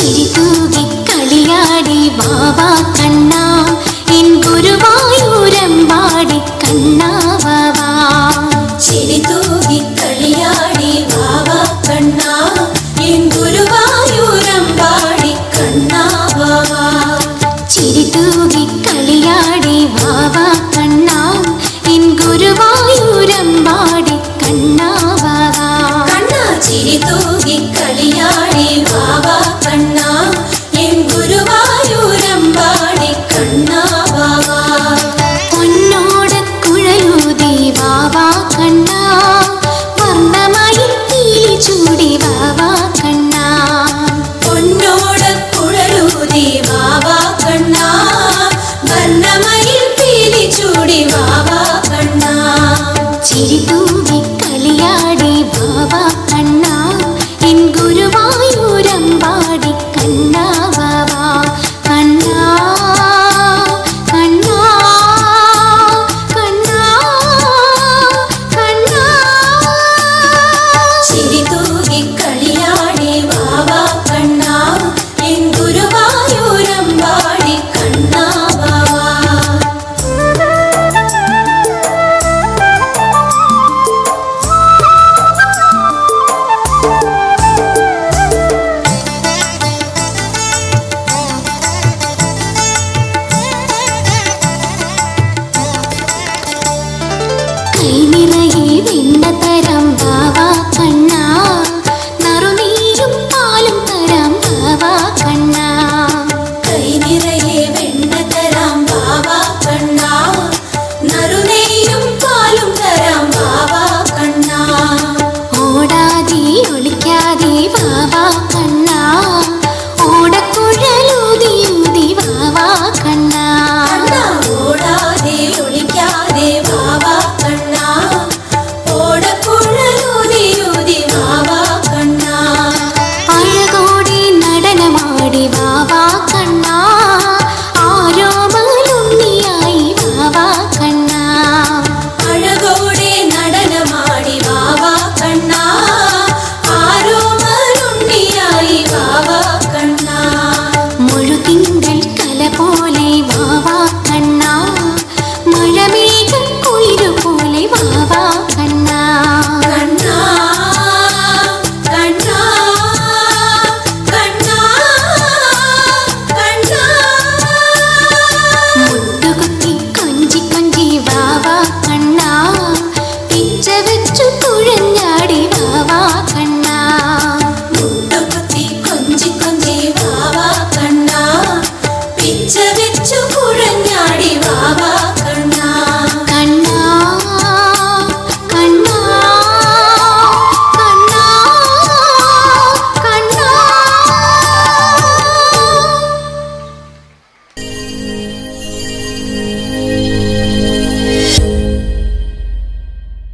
ചിരിതൂകി കളിയാടി വാവാ കണ്ണാ N ഗുരുവായൂരമ്പാടി കണ്ണാ വാവാ. ചിരിതൂകി കളിയാടി വാവാ കണ്ണാ N ഗുരുവായൂരമ്പാടി കണ്ണാ വാവാ. ചിരിതൂകി കളിയാടി വാവാ കണ്ണാ N ഗുരുവായൂരമ്പാടി കണ്ണാ വാവാ. കണ്ണാ ചിരിതൂകി കളിയാടി വാവാ കണ്ണാ N ഗുരുവായൂരമ്പാടി കണ്ണാ വാവാ. പൊന്നോടക്കുഴലൂതി വാവാ കണ്ണാ വർണ്ണമയിൽ തീലി ചൂടി വാവാ കണ്ണാ. പൊന്നോടക്കുഴലൂതി വാവാ കണ്ണാ വർണ്ണമയിൽ പീലി ചൂടി വാവാ കണ്ണാ. ചിരിതൂകി കളിയാടി വാവാ കണ്ണാ N ഗുരുവായൂരമ്പാടി കണ്ണാ വാവാ. കണ്ണാ കണ്ണാ കണ്ണാ കണ്ണാ. ചിരിതൂകി കളിയാടി വാവാ കണ്ണാ N ഗുരുവായൂരമ്പാടി കണ്ണാ വാവാ. കൈ നിറയെ വെണ്ണ തരാം വാവാ കണ്ണാ നറുനീരും പാലും തരാം വാവാ കണ്ണാ. കൈ നിറയെ വെണ്ണ തരാം വാവാ കണ്ണാ നറുനെയ്യും പാലും തരാം വാവാ കണ്ണാ. ഓടാതെ ഒളിക്കാതെ വാവാ കണ്ണാ ഓടക്കുഴലൂതിയൂതി വാവാ കണ്ണാ. കണ്ണാ ഓടാതെ ഒളിക്കാതെ വാവാ കണ്ണാ ഓടക്കുഴലൂതിയൂതി വാവാ കണ്ണാ. അഴകോടെ നടനമാടി വാവാ കണ്ണാ